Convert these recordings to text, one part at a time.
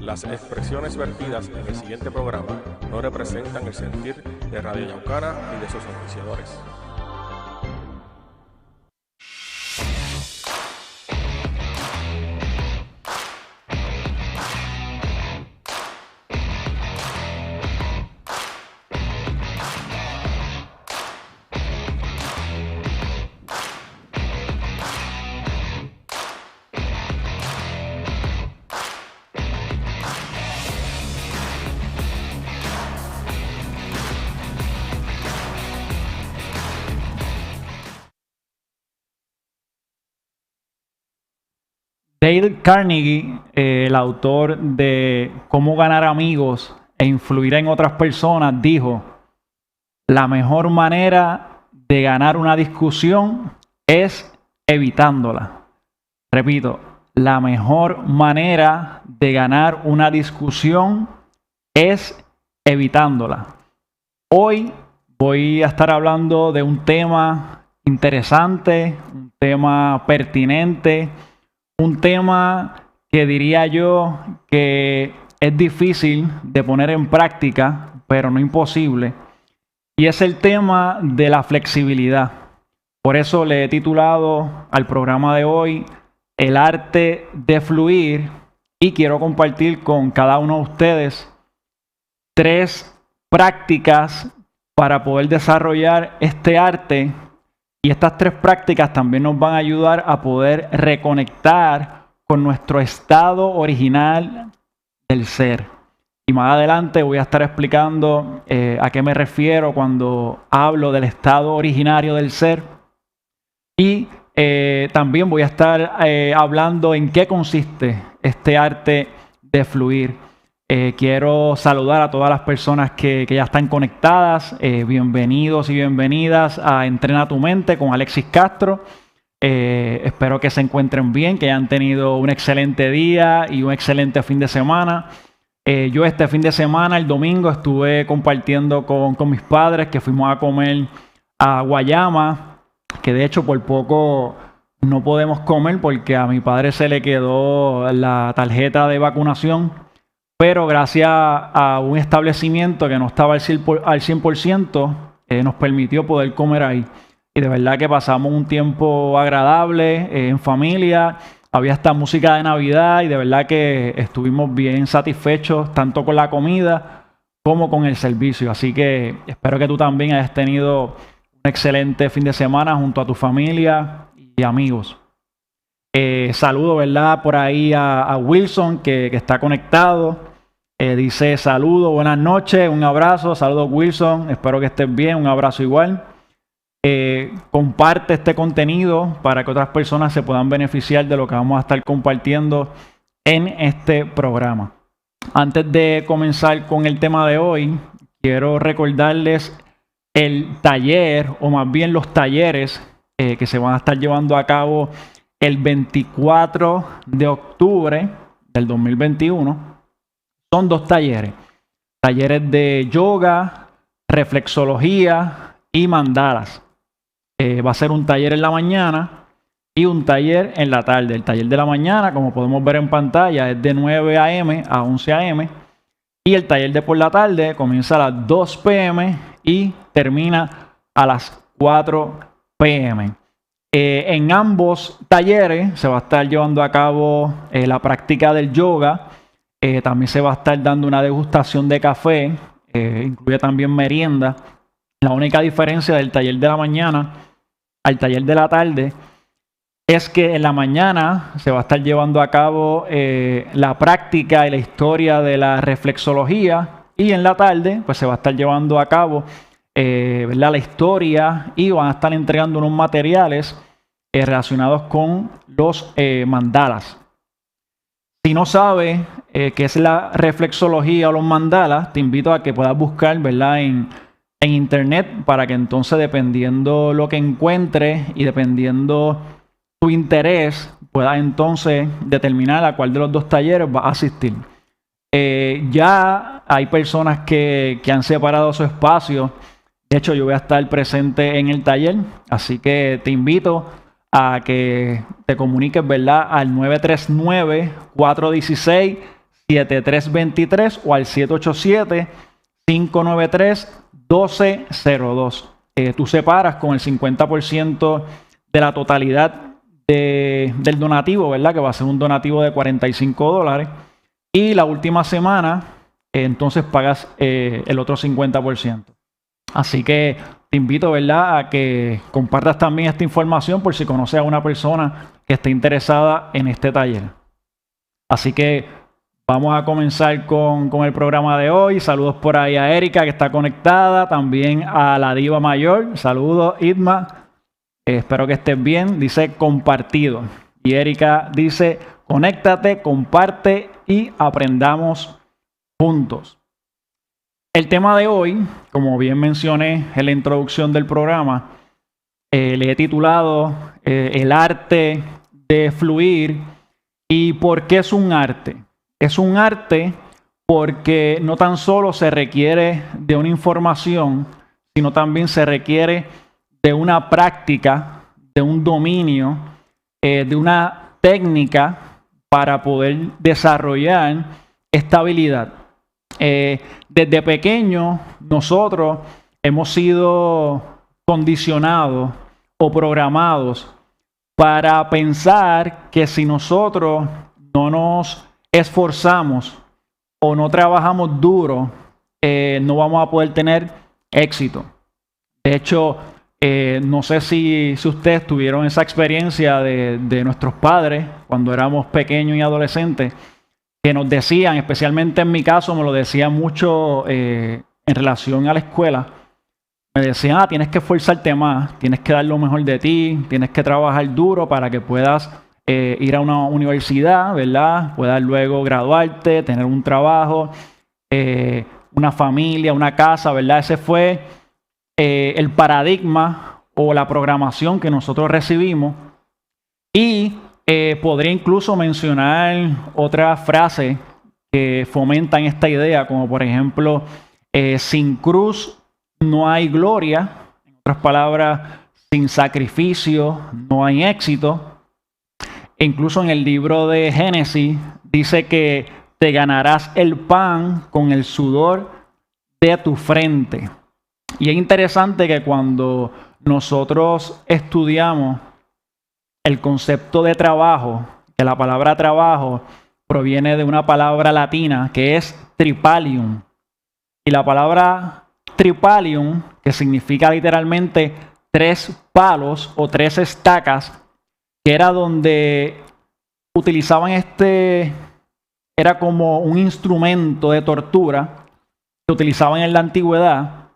Las expresiones vertidas en el siguiente programa no representan el sentir de Radio Yaucana ni de sus auspiciadores. Dale Carnegie, el autor de Cómo ganar amigos e influir en otras personas, dijo: la mejor manera de ganar una discusión es evitándola. Repito, la mejor manera de ganar una discusión es evitándola. Hoy voy a estar hablando de un tema interesante, un tema pertinente, un tema que diría yo que es difícil de poner en práctica, pero no imposible. Y es el tema de la flexibilidad. Por eso le he titulado al programa de hoy El arte de fluir, y quiero compartir con cada uno de ustedes 3 prácticas para poder desarrollar este arte. Y estas 3 prácticas también nos van a ayudar a poder reconectar con nuestro estado original del ser. Y más adelante voy a estar explicando a qué me refiero cuando hablo del estado originario del ser. Y también voy a estar hablando en qué consiste este arte de fluir. Quiero saludar a todas las personas que ya están conectadas. Bienvenidos y bienvenidas a Entrena tu Mente con Alexis Castro. Espero que se encuentren bien, que hayan tenido un excelente día y un excelente fin de semana. Yo este fin de semana, el domingo, estuve compartiendo con mis padres, que fuimos a comer a Guayama, que de hecho por poco no podemos comer porque a mi padre se le quedó la tarjeta de vacunación. Pero gracias a un establecimiento que no estaba al 100%, nos permitió poder comer ahí. Y de verdad que pasamos un tiempo agradable en familia. Había hasta música de Navidad y de verdad que estuvimos bien satisfechos tanto con la comida como con el servicio. Así que espero que tú también hayas tenido un excelente fin de semana junto a tu familia y amigos. Saludo, ¿verdad? Por ahí a Wilson que está conectado. Dice: saludo, buenas noches, un abrazo. Saludos, Wilson, espero que estés bien, un abrazo igual. Comparte este contenido para que otras personas se puedan beneficiar de lo que vamos a estar compartiendo en este programa. Antes de comenzar con el tema de hoy, quiero recordarles el taller, o más bien los talleres que se van a estar llevando a cabo el 24 de octubre del 2021. Son 2 talleres. Talleres de yoga, reflexología y mandalas. Va a ser un taller en la mañana y un taller en la tarde. El taller de la mañana, como podemos ver en pantalla, es de 9 a.m. a 11 a.m. Y el taller de por la tarde comienza a las 2 p.m. y termina a las 4 p.m. En ambos talleres se va a estar llevando a cabo la práctica del yoga. También se va a estar dando una degustación de café, incluye también merienda. La única diferencia del taller de la mañana al taller de la tarde es que en la mañana se va a estar llevando a cabo la práctica y la historia de la reflexología, y en la tarde pues se va a estar llevando a cabo ¿verdad? La historia, y van a estar entregando unos materiales relacionados con los mandalas. Si no sabes qué es la reflexología o los mandalas, te invito a que puedas buscar, ¿verdad? en internet, para que entonces, dependiendo lo que encuentres y dependiendo tu interés, puedas entonces determinar a cuál de los 2 talleres vas a asistir. Ya hay personas que han separado su espacio. De hecho, yo voy a estar presente en el taller, así que te invito a que te comuniques, ¿verdad? Al 939-416 7323 o al 787-593-1202. Tú separas con el 50% de la totalidad del donativo, ¿verdad? Que va a ser un donativo de $45. Y la última semana, entonces pagas el otro 50%. Así que te invito, ¿verdad?, a que compartas también esta información por si conoces a una persona que esté interesada en este taller. Así que vamos a comenzar con el programa de hoy. Saludos por ahí a Erika, que está conectada. También a la diva mayor. Saludos, Idma. Espero que estés bien. Dice compartido. Y Erika dice, conéctate, comparte y aprendamos juntos. El tema de hoy, como bien mencioné en la introducción del programa, le he titulado El arte de fluir. ¿Y por qué es un arte? Es un arte porque no tan solo se requiere de una información, sino también se requiere de una práctica, de un dominio, de una técnica para poder desarrollar esta habilidad. Desde pequeño nosotros hemos sido condicionados o programados para pensar que si nosotros no nos esforzamos o no trabajamos duro, no vamos a poder tener éxito. De hecho, no sé si ustedes tuvieron esa experiencia de nuestros padres cuando éramos pequeños y adolescentes, que nos decían, especialmente en mi caso, me lo decían mucho en relación a la escuela. Me decían, tienes que esforzarte más, tienes que dar lo mejor de ti, tienes que trabajar duro para que puedas ir a una universidad, ¿verdad? Puedas luego graduarte, tener un trabajo, una familia, una casa, ¿verdad? Ese fue el paradigma o la programación que nosotros recibimos. Y podría incluso mencionar otras frases que fomentan esta idea, como por ejemplo, sin cruz no hay gloria. En otras palabras, sin sacrificio no hay éxito. E incluso en el libro de Génesis dice que te ganarás el pan con el sudor de tu frente. Y es interesante que cuando nosotros estudiamos el concepto de trabajo, que la palabra trabajo proviene de una palabra latina que es tripalium. Y la palabra tripalium, que significa literalmente 3 palos o 3 estacas, que era donde utilizaban era como un instrumento de tortura que utilizaban en la antigüedad.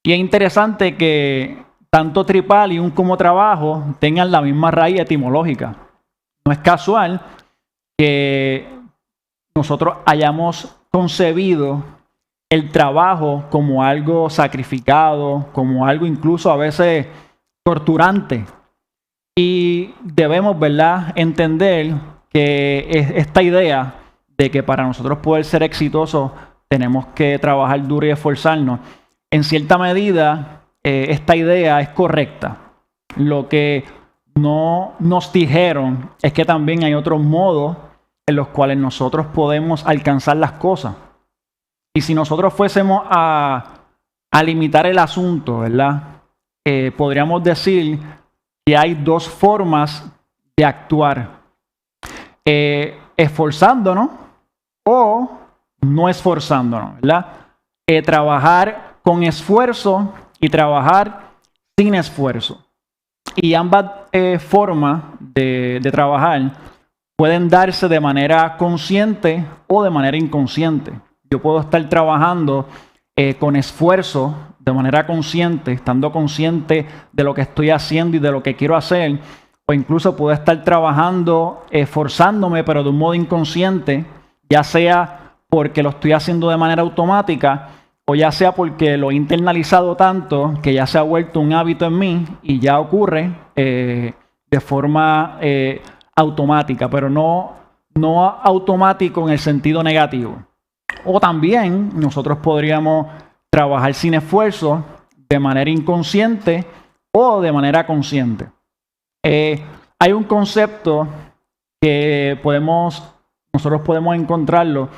Y es interesante que tanto tripalium como trabajo tengan la misma raíz etimológica. No es casual que nosotros hayamos concebido el trabajo como algo sacrificado, como algo incluso a veces torturante. Y debemos, ¿verdad?, entender que esta idea de que para nosotros poder ser exitosos tenemos que trabajar duro y esforzarnos, en cierta medida esta idea es correcta. Lo que no nos dijeron es que también hay otros modos en los cuales nosotros podemos alcanzar las cosas. Y si nosotros fuésemos a limitar el asunto, ¿verdad?, podríamos decir que hay 2 formas de actuar. Esforzándonos o no esforzándonos, ¿verdad? Trabajar con esfuerzo y trabajar sin esfuerzo. Y ambas formas de trabajar pueden darse de manera consciente o de manera inconsciente. Yo puedo estar trabajando con esfuerzo de manera consciente, estando consciente de lo que estoy haciendo y de lo que quiero hacer, o incluso puedo estar trabajando, esforzándome, pero de un modo inconsciente, ya sea porque lo estoy haciendo de manera automática, o ya sea porque lo he internalizado tanto que ya se ha vuelto un hábito en mí y ya ocurre de forma automática, pero no automático en el sentido negativo. O también nosotros podríamos trabajar sin esfuerzo de manera inconsciente o de manera consciente. Hay un concepto que podemos nosotros podemos encontrarlo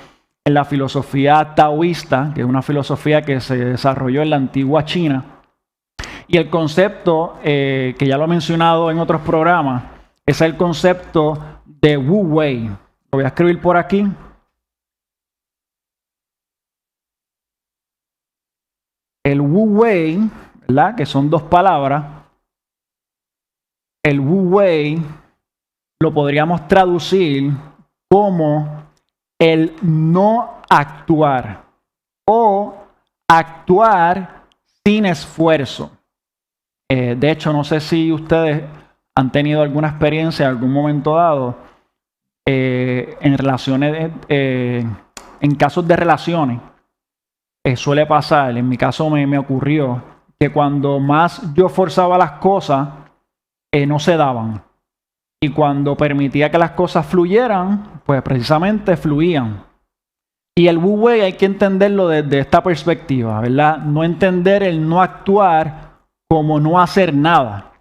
en la filosofía taoísta, que es una filosofía que se desarrolló en la antigua China. Y el concepto, que ya lo he mencionado en otros programas, es el concepto de Wu Wei. Lo voy a escribir por aquí. El Wu Wei, ¿verdad? Que son dos palabras. El Wu Wei lo podríamos traducir como el no actuar o actuar sin esfuerzo. De hecho, no sé si ustedes han tenido alguna experiencia en algún momento dado en relaciones, en casos de relaciones. Suele pasar, en mi caso me ocurrió que cuando más yo forzaba las cosas, no se daban. Y cuando permitía que las cosas fluyeran, pues precisamente fluían. Y el Wu Wei hay que entenderlo desde esta perspectiva, ¿verdad? No entender el no actuar como no hacer nada,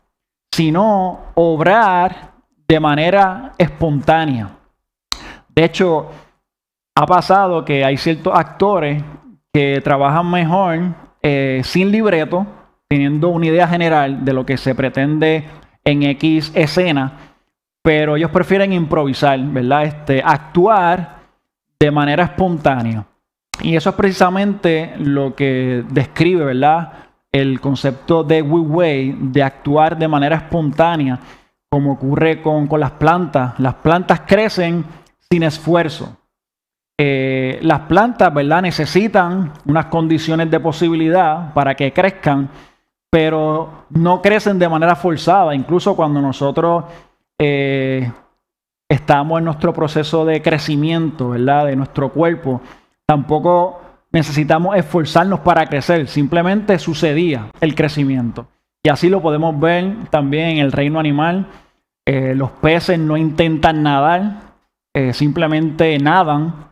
sino obrar de manera espontánea. De hecho, ha pasado que hay ciertos actores que trabajan mejor sin libreto, teniendo una idea general de lo que se pretende en X escena, pero ellos prefieren improvisar, ¿verdad? Actuar de manera espontánea. Y eso es precisamente lo que describe, ¿verdad?, el concepto de Wu Wei, de actuar de manera espontánea, como ocurre con las plantas. Las plantas crecen sin esfuerzo. Las plantas, ¿verdad?, necesitan unas condiciones de posibilidad para que crezcan, pero no crecen de manera forzada. Incluso cuando nosotros estamos en nuestro proceso de crecimiento, ¿verdad?, de nuestro cuerpo, tampoco necesitamos esforzarnos para crecer. Simplemente sucedía el crecimiento. Y así lo podemos ver también en el reino animal. Los peces no intentan nadar, simplemente nadan.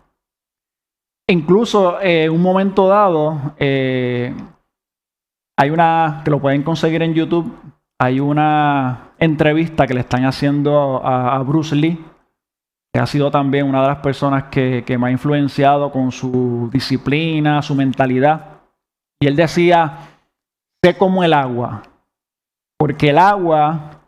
Incluso en un momento dado, hay una, que lo pueden conseguir en YouTube, hay una entrevista que le están haciendo a Bruce Lee, que ha sido también una de las personas que me ha influenciado con su disciplina, su mentalidad. Y él decía, sé como el agua, porque el agua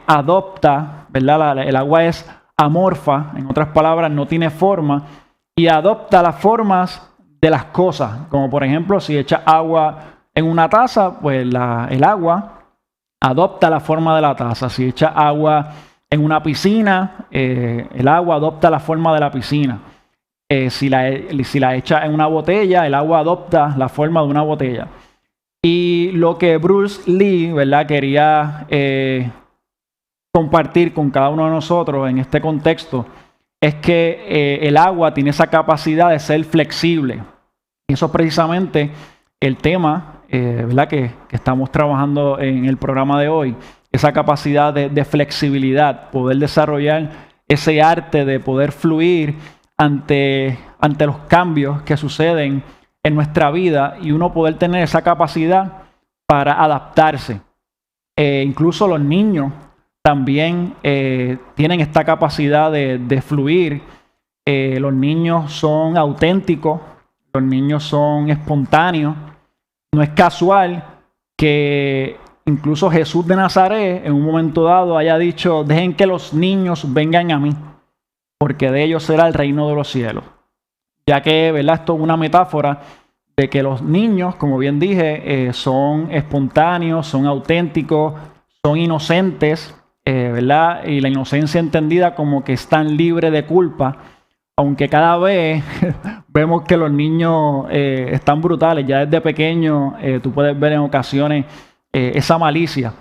adopta, ¿verdad? El agua es amorfa, en otras palabras, no tiene forma, y adopta las formas de las cosas. Como por ejemplo, si echa agua en una taza, pues el agua adopta la forma de la taza. Si echa agua en una piscina, el agua adopta la forma de la piscina. Si la echa en una botella, el agua adopta la forma de una botella. Y lo que Bruce Lee, ¿verdad?, quería compartir con cada uno de nosotros en este contexto es que el agua tiene esa capacidad de ser flexible. Y eso es precisamente el tema, ¿verdad?, que estamos trabajando en el programa de hoy. Esa capacidad de flexibilidad, poder desarrollar ese arte de poder fluir ante los cambios que suceden en nuestra vida y uno poder tener esa capacidad para adaptarse. Incluso los niños también tienen esta capacidad de fluir. Los niños son auténticos, los niños son espontáneos. No es casual que incluso Jesús de Nazaret en un momento dado haya dicho, dejen que los niños vengan a mí, porque de ellos será el reino de los cielos. Ya que, ¿verdad?, esto es una metáfora de que los niños, como bien dije, son espontáneos, son auténticos, son inocentes, ¿verdad? Y la inocencia entendida como que están libres de culpa, aunque cada vez vemos que los niños están brutales. Ya desde pequeños tú puedes ver en ocasiones esa malicia.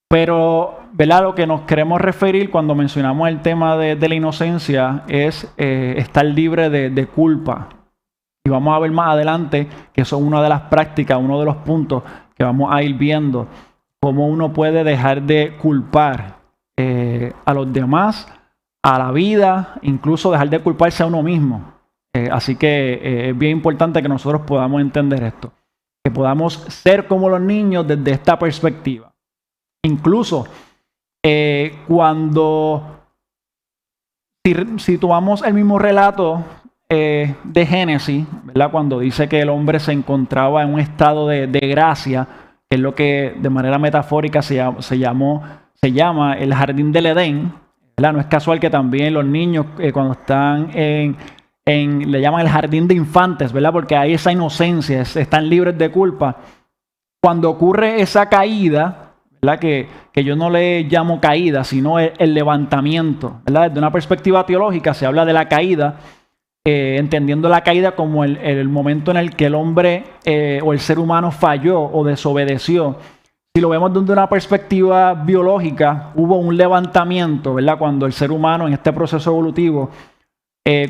Pero, ¿verdad?, lo que nos queremos referir cuando mencionamos el tema de la inocencia es estar libre de culpa. Y vamos a ver más adelante que eso es una de las prácticas, uno de los puntos que vamos a ir viendo, cómo uno puede dejar de culpar a los demás, a la vida, incluso dejar de culparse a uno mismo. Así que es bien importante que nosotros podamos entender esto, que podamos ser como los niños desde esta perspectiva. Incluso cuando si tomamos el mismo relato de Génesis, ¿verdad? Cuando dice que el hombre se encontraba en un estado de gracia, que es lo que de manera metafórica se llama el jardín del Edén, ¿verdad? No es casual que también los niños cuando están le llaman el jardín de infantes, ¿verdad? Porque hay esa inocencia, están libres de culpa. Cuando ocurre esa caída, ¿verdad? Que yo no le llamo caída, sino el levantamiento, ¿verdad? Desde una perspectiva teológica se habla de la caída, entendiendo la caída como el momento en el que el hombre o el ser humano falló o desobedeció. Si lo vemos desde una perspectiva biológica, hubo un levantamiento, ¿verdad? Cuando el ser humano en este proceso evolutivo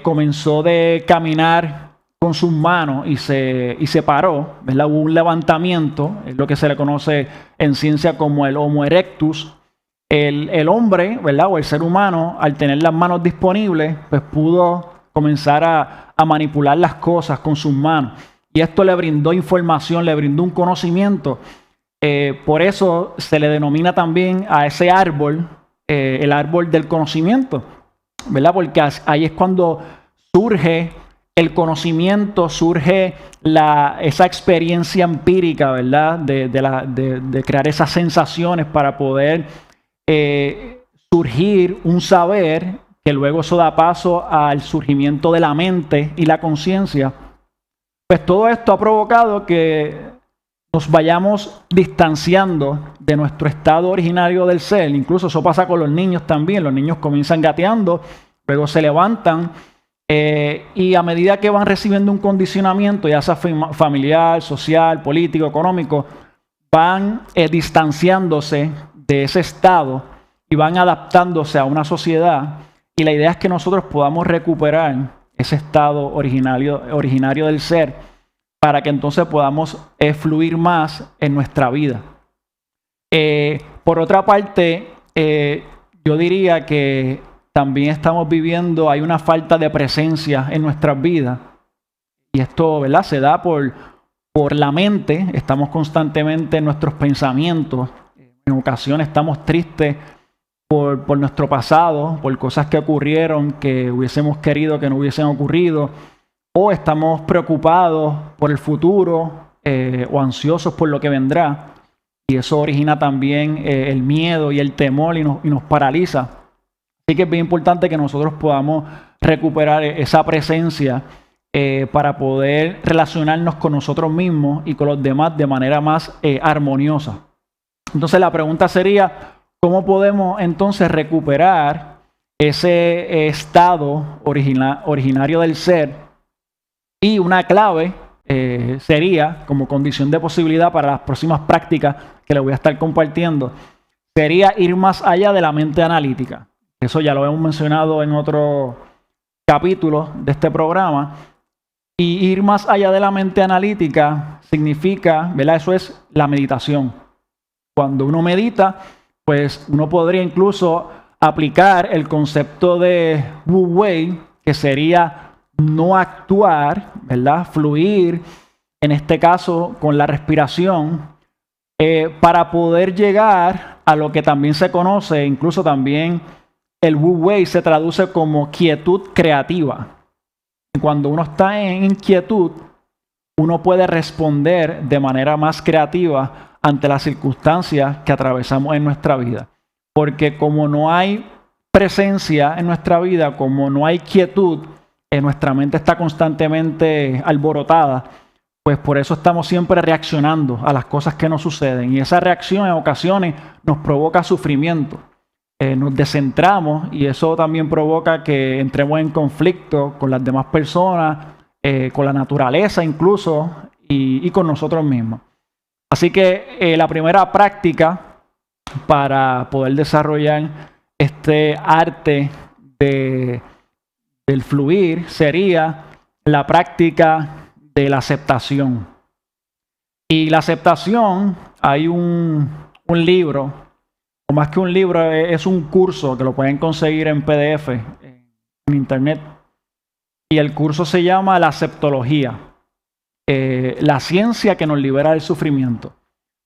comenzó de caminar con sus manos y se paró, ¿verdad? Hubo un levantamiento, es lo que se le conoce en ciencia como el Homo erectus. El hombre, ¿verdad? O el ser humano, al tener las manos disponibles, pues pudo comenzar a manipular las cosas con sus manos. Y esto le brindó información, le brindó un conocimiento. Por eso se le denomina también a ese árbol, el árbol del conocimiento, ¿verdad? Porque ahí es cuando surge el conocimiento, surge esa experiencia empírica, ¿verdad? De crear esas sensaciones para poder surgir un saber que luego eso da paso al surgimiento de la mente y la conciencia. Pues todo esto ha provocado que nos vayamos distanciando de nuestro estado originario del ser. Incluso eso pasa con los niños también. Los niños comienzan gateando, luego se levantan y a medida que van recibiendo un condicionamiento, ya sea familiar, social, político, económico, van distanciándose de ese estado y van adaptándose a una sociedad. Y la idea es que nosotros podamos recuperar ese estado originario del ser para que entonces podamos fluir más en nuestra vida. Por otra parte, yo diría que también estamos viviendo, hay una falta de presencia en nuestras vidas. Y esto, ¿verdad? Se da por la mente. Estamos constantemente en nuestros pensamientos. En ocasiones estamos tristes por nuestro pasado, por cosas que ocurrieron que hubiésemos querido que no hubiesen ocurrido. O estamos preocupados por el futuro o ansiosos por lo que vendrá. Y eso origina también el miedo y el temor y nos paraliza. Así que es bien importante que nosotros podamos recuperar esa presencia para poder relacionarnos con nosotros mismos y con los demás de manera más armoniosa. Entonces la pregunta sería, ¿cómo podemos entonces recuperar ese estado originario del ser? Y una clave sería, como condición de posibilidad para las próximas prácticas que les voy a estar compartiendo, sería ir más allá de la mente analítica. Eso ya lo hemos mencionado en otro capítulo de este programa. Y ir más allá de la mente analítica significa, ¿verdad? Eso es la meditación. Cuando uno medita, pues uno podría incluso aplicar el concepto de Wu Wei, que sería no actuar, ¿verdad? Fluir, en este caso con la respiración, para poder llegar a lo que también se conoce, incluso también el Wu Wei se traduce como quietud creativa. Cuando uno está en inquietud, uno puede responder de manera más creativa ante las circunstancias que atravesamos en nuestra vida. Porque como no hay presencia en nuestra vida, como no hay quietud, nuestra mente está constantemente alborotada, pues por eso estamos siempre reaccionando a las cosas que nos suceden. Y esa reacción en ocasiones nos provoca sufrimiento. Nos descentramos y eso también provoca que entremos en conflicto con las demás personas, con la naturaleza incluso y con nosotros mismos. Así que la primera práctica para poder desarrollar este arte del fluir sería la práctica de la aceptación. Y la aceptación, hay un libro, o más que un libro, es un curso que lo pueden conseguir en PDF, en internet. Y el curso se llama La Aceptología, la ciencia que nos libera del sufrimiento.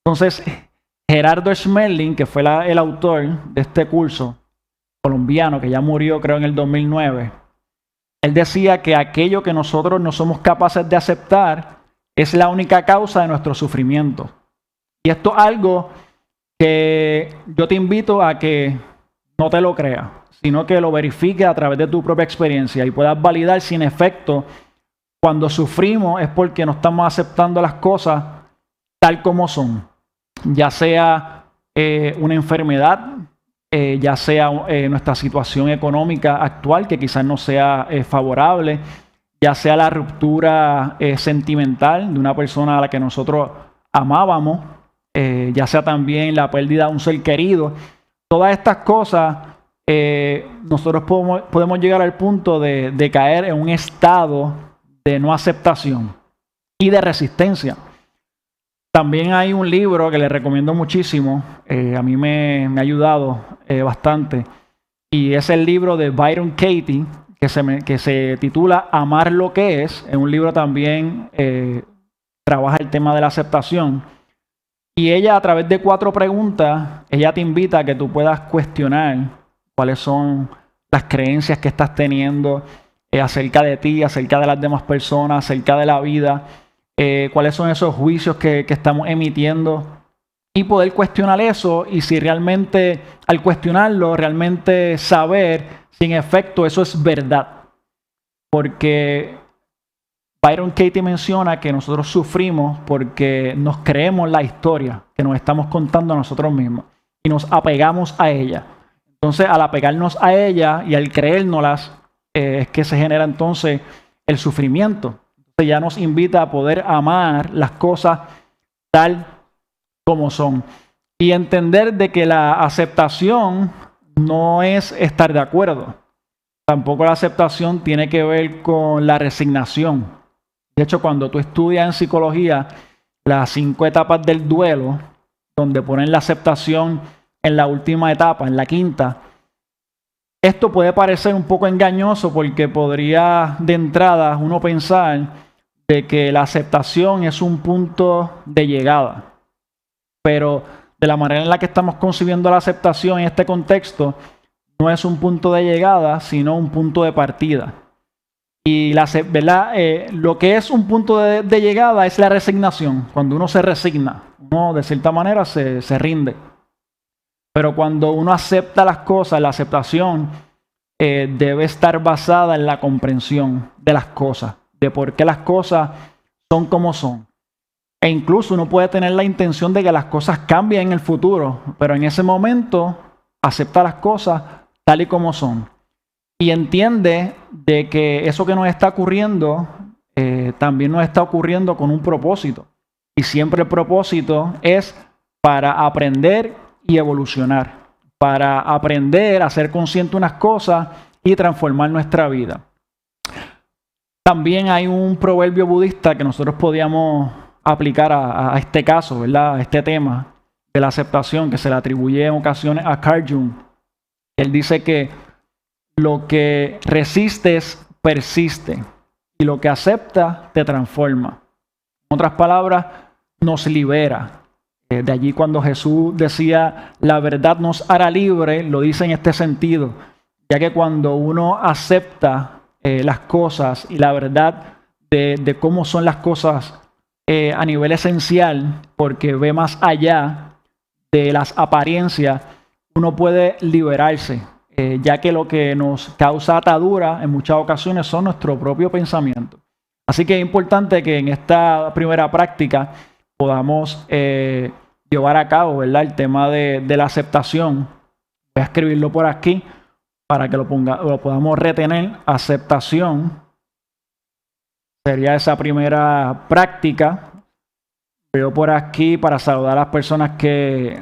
Entonces, Gerardo Schmerling, que fue el autor de este curso, colombiano que ya murió creo en el 2009, él decía que aquello que nosotros no somos capaces de aceptar es la única causa de nuestro sufrimiento. Y esto es algo que yo te invito a que no te lo creas, sino que lo verifiques a través de tu propia experiencia y puedas validar si en efecto cuando sufrimos es porque no estamos aceptando las cosas tal como son, ya sea una enfermedad, ya sea nuestra situación económica actual que quizás no sea favorable, ya sea la ruptura sentimental de una persona a la que nosotros amábamos, ya sea también la pérdida de un ser querido. Todas estas cosas, nosotros podemos llegar al punto de caer en un estado de no aceptación y de resistencia. También hay un libro que les recomiendo muchísimo, a mí me ha ayudado bastante, y es el libro de Byron Katie, que se titula Amar lo que es. Es un libro también trabaja el tema de la aceptación. Y ella, a través de 4 preguntas, ella te invita a que tú puedas cuestionar cuáles son las creencias que estás teniendo acerca de ti, acerca de las demás personas, acerca de la vida, cuáles son esos juicios que estamos emitiendo y poder cuestionar eso y si realmente, al cuestionarlo, realmente saber si en efecto eso es verdad. Porque Byron Katie menciona que nosotros sufrimos porque nos creemos la historia que nos estamos contando a nosotros mismos y nos apegamos a ella. Entonces, al apegarnos a ella y al creérnoslas, es que se genera entonces el sufrimiento. Entonces ya nos invita a poder amar las cosas tal como son y entender de que la aceptación no es estar de acuerdo. Tampoco la aceptación tiene que ver con la resignación. De hecho, cuando tú estudias en psicología las 5 etapas del duelo, donde ponen la aceptación en la última etapa, en la 5ª, esto puede parecer un poco engañoso porque podría de entrada uno pensar de que la aceptación es un punto de llegada. Pero de la manera en la que estamos concibiendo la aceptación en este contexto, no es un punto de llegada, sino un punto de partida. Y ¿verdad? Lo que es un punto de llegada es la resignación. Cuando uno se resigna, uno de cierta manera se rinde. Pero cuando uno acepta las cosas, la aceptación debe estar basada en la comprensión de las cosas, de por qué las cosas son como son. E incluso uno puede tener la intención de que las cosas cambien en el futuro, pero en ese momento acepta las cosas tal y como son. Y entiende de que eso que nos está ocurriendo también nos está ocurriendo con un propósito. Y siempre el propósito es para aprender y evolucionar, para aprender a ser consciente de unas cosas y transformar nuestra vida. También hay un proverbio budista que nosotros podíamos aplicar a este caso, ¿verdad? A este tema de la aceptación que se le atribuye en ocasiones a Carl Jung. Él dice que lo que resistes persiste y lo que acepta te transforma. En otras palabras, nos libera. De allí cuando Jesús decía, la verdad nos hará libre, lo dice en este sentido, ya que cuando uno acepta las cosas y la verdad de cómo son las cosas a nivel esencial, porque ve más allá de las apariencias, uno puede liberarse, ya que lo que nos causa atadura en muchas ocasiones son nuestro propio pensamiento. Así que es importante que en esta primera práctica podamos llevar a cabo, ¿verdad? El tema de la aceptación. Voy a escribirlo por aquí para que lo podamos retener. Aceptación sería esa primera práctica. Veo por aquí para saludar a las personas que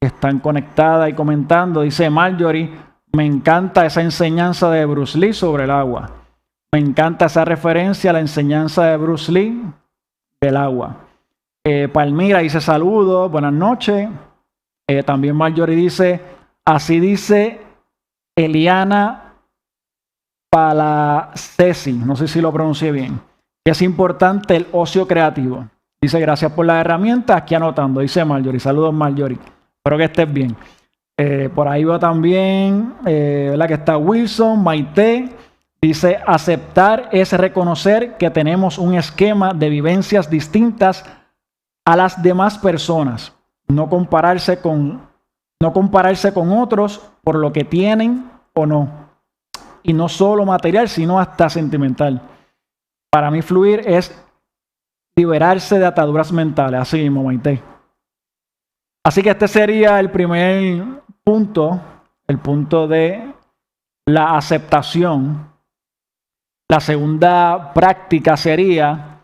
están conectadas y comentando. Dice Marjorie, me encanta esa enseñanza de Bruce Lee sobre el agua. Me encanta esa referencia a la enseñanza de Bruce Lee del agua. Palmira dice saludos, buenas noches. También Marjorie dice, así dice Eliana Palacesi, no sé si lo pronuncié bien, que es importante el ocio creativo. Dice, gracias por la herramienta, aquí anotando, dice Marjorie. Saludos Marjorie, espero que estés bien. Por ahí va también, ¿verdad? Que está Wilson, Maite. Dice, aceptar es reconocer que tenemos un esquema de vivencias distintas a las demás personas. No compararse con otros por lo que tienen o no. Y no solo material, sino hasta sentimental. Para mí fluir es liberarse de ataduras mentales. Así mismo, Maite. Así que este sería el primer punto, el punto de la aceptación. La segunda práctica sería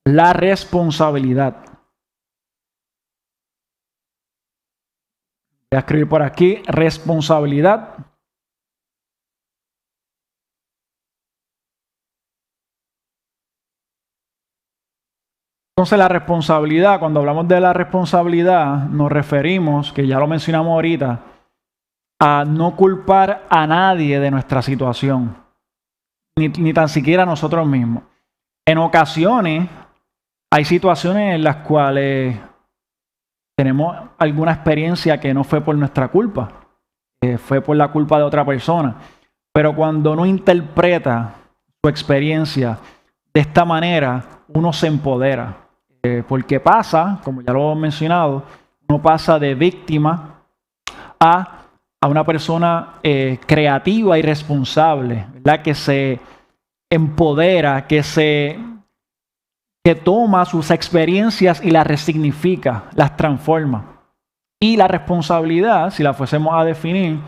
la responsabilidad. Voy a escribir por aquí, responsabilidad. Entonces la responsabilidad, cuando hablamos de la responsabilidad, nos referimos, que ya lo mencionamos ahorita, a no culpar a nadie de nuestra situación, ni tan siquiera a nosotros mismos. En ocasiones hay situaciones en las cuales tenemos alguna experiencia que no fue por nuestra culpa, fue por la culpa de otra persona. Pero cuando uno interpreta su experiencia de esta manera, uno se empodera. Porque pasa, como ya lo hemos mencionado, uno pasa de víctima a una persona creativa y responsable, ¿verdad? Que se empodera, que toma sus experiencias y las resignifica, las transforma. Y la responsabilidad, si la fuésemos a definir,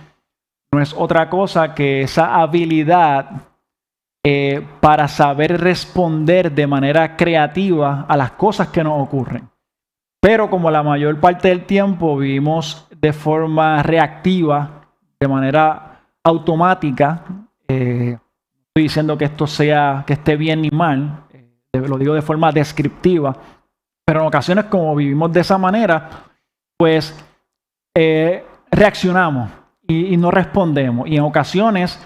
no es otra cosa que esa habilidad para saber responder de manera creativa a las cosas que nos ocurren. Pero como la mayor parte del tiempo vivimos de forma reactiva, de manera automática, estoy diciendo que esto que esté bien ni mal, lo digo de forma descriptiva, pero en ocasiones como vivimos de esa manera, pues reaccionamos y no respondemos. Y en ocasiones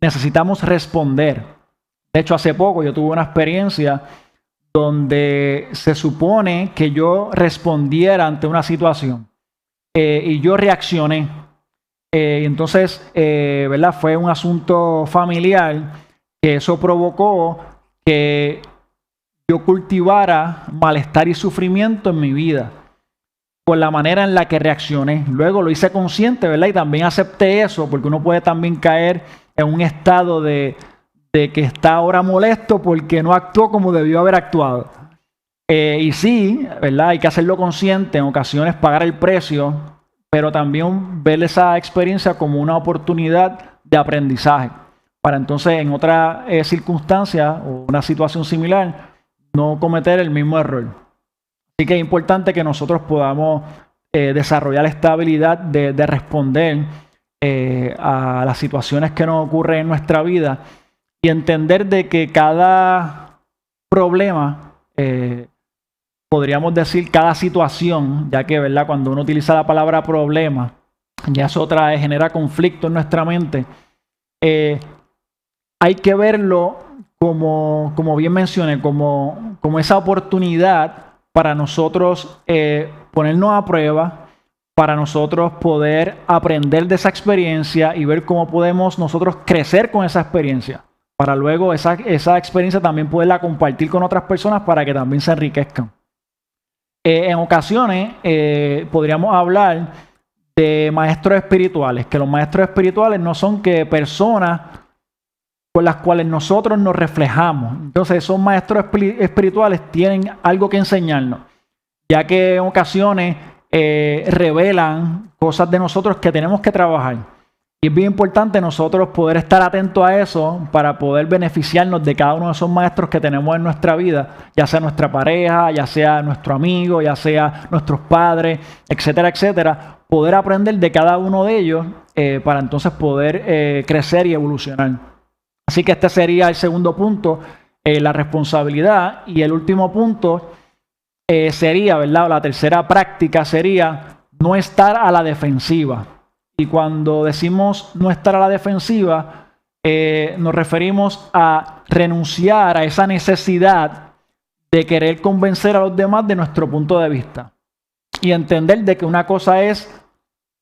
necesitamos responder. De hecho, hace poco yo tuve una experiencia donde se supone que yo respondiera ante una situación y yo reaccioné. Entonces, ¿verdad? Fue un asunto familiar que eso provocó que yo cultivara malestar y sufrimiento en mi vida por la manera en la que reaccioné. Luego lo hice consciente, ¿verdad? Y también acepté eso, porque uno puede también caer en un estado de que está ahora molesto porque no actuó como debió haber actuado. Y sí, ¿verdad? Hay que hacerlo consciente, en ocasiones pagar el precio, pero también ver esa experiencia como una oportunidad de aprendizaje, para entonces en otra circunstancia o una situación similar no cometer el mismo error. Así que es importante que nosotros podamos desarrollar esta habilidad de responder a las situaciones que nos ocurren en nuestra vida y entender de que cada problema, podríamos decir cada situación, ya que, ¿verdad? Cuando uno utiliza la palabra problema, ya es otra, genera conflicto en nuestra mente. Hay que verlo como bien mencioné, como esa oportunidad para nosotros ponernos a prueba, para nosotros poder aprender de esa experiencia y ver cómo podemos nosotros crecer con esa experiencia, para luego esa experiencia también poderla compartir con otras personas para que también se enriquezcan. En ocasiones podríamos hablar de maestros espirituales, que los maestros espirituales no son que personas con las cuales nosotros nos reflejamos. Entonces esos maestros espirituales tienen algo que enseñarnos, ya que en ocasiones revelan cosas de nosotros que tenemos que trabajar. Y es bien importante nosotros poder estar atentos a eso para poder beneficiarnos de cada uno de esos maestros que tenemos en nuestra vida, ya sea nuestra pareja, ya sea nuestro amigo, ya sea nuestros padres, etcétera, etcétera. Poder aprender de cada uno de ellos para entonces poder crecer y evolucionar. Así que este sería el segundo punto, la responsabilidad. Y el último punto sería, ¿verdad? La tercera práctica sería no estar a la defensiva. Y cuando decimos no estar a la defensiva, nos referimos a renunciar a esa necesidad de querer convencer a los demás de nuestro punto de vista. Y entender de que una cosa es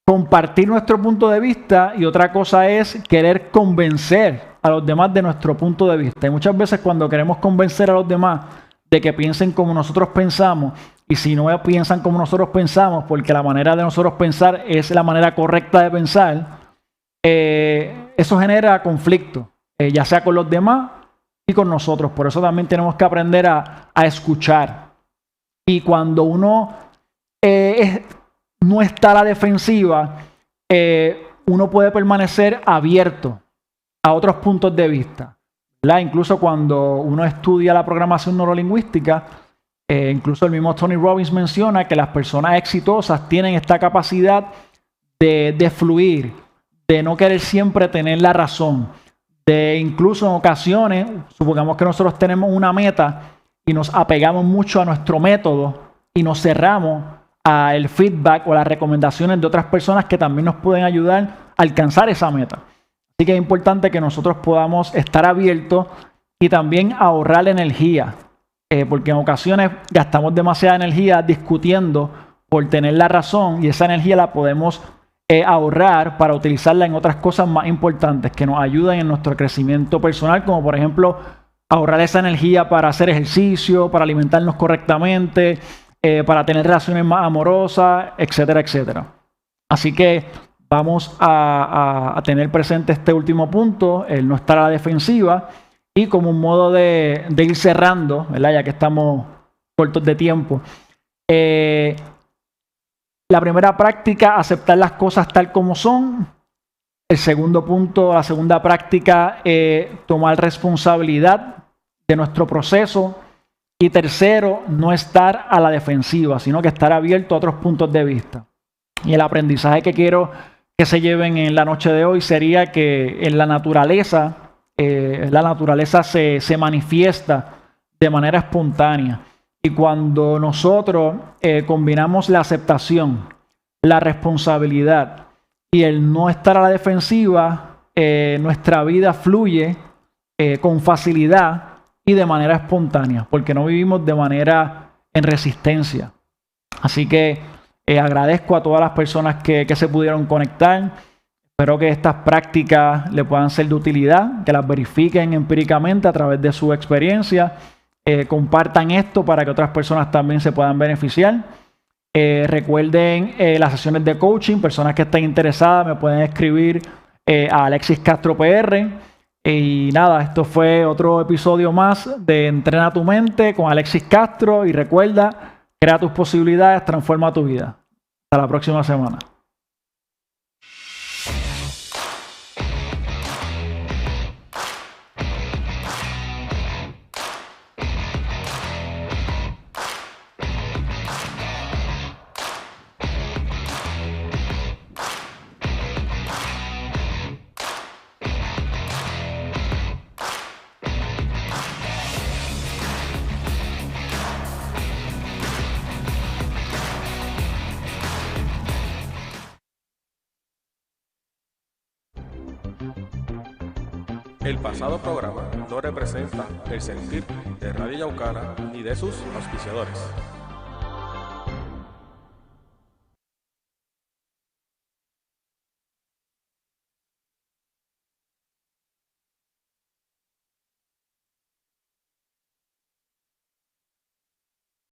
compartir nuestro punto de vista y otra cosa es querer convencer a los demás de nuestro punto de vista. Y muchas veces cuando queremos convencer a los demás de que piensen como nosotros pensamos, y si no piensan como nosotros pensamos, porque la manera de nosotros pensar es la manera correcta de pensar, eso genera conflicto, ya sea con los demás y con nosotros. Por eso también tenemos que aprender a escuchar. Y cuando uno no está a la defensiva, uno puede permanecer abierto a otros puntos de vista, ¿verdad? Incluso cuando uno estudia la programación neurolingüística, incluso el mismo Tony Robbins menciona que las personas exitosas tienen esta capacidad de fluir, de no querer siempre tener la razón, de incluso en ocasiones, supongamos que nosotros tenemos una meta y nos apegamos mucho a nuestro método y nos cerramos al feedback o las recomendaciones de otras personas que también nos pueden ayudar a alcanzar esa meta. Así que es importante que nosotros podamos estar abiertos y también ahorrar energía, porque en ocasiones gastamos demasiada energía discutiendo por tener la razón y esa energía la podemos ahorrar para utilizarla en otras cosas más importantes que nos ayuden en nuestro crecimiento personal, como por ejemplo ahorrar esa energía para hacer ejercicio, para alimentarnos correctamente, para tener relaciones más amorosas, etcétera, etcétera. Así que vamos a tener presente este último punto, el no estar a la defensiva, y como un modo de ir cerrando, ¿verdad? Ya que estamos cortos de tiempo. La primera práctica, aceptar las cosas tal como son. El segundo punto, la segunda práctica, tomar responsabilidad de nuestro proceso. Y tercero, no estar a la defensiva, sino que estar abierto a otros puntos de vista. Y el aprendizaje que quiero que se lleven en la noche de hoy sería que en la naturaleza se manifiesta de manera espontánea. Y cuando nosotros combinamos la aceptación, la responsabilidad y el no estar a la defensiva, nuestra vida fluye con facilidad y de manera espontánea, porque no vivimos de manera en resistencia. Así que agradezco a todas las personas que se pudieron conectar. Espero que estas prácticas le puedan ser de utilidad, que las verifiquen empíricamente a través de su experiencia. Compartan esto para que otras personas también se puedan beneficiar. Recuerden las sesiones de coaching. Personas que estén interesadas me pueden escribir a Alexis Castro PR. Y nada, esto fue otro episodio más de Entrena tu Mente con Alexis Castro. Y recuerda, crea tus posibilidades, transforma tu vida. Hasta la próxima semana. El pasado programa no representa el sentir de Radio Yaucana ni de sus auspiciadores.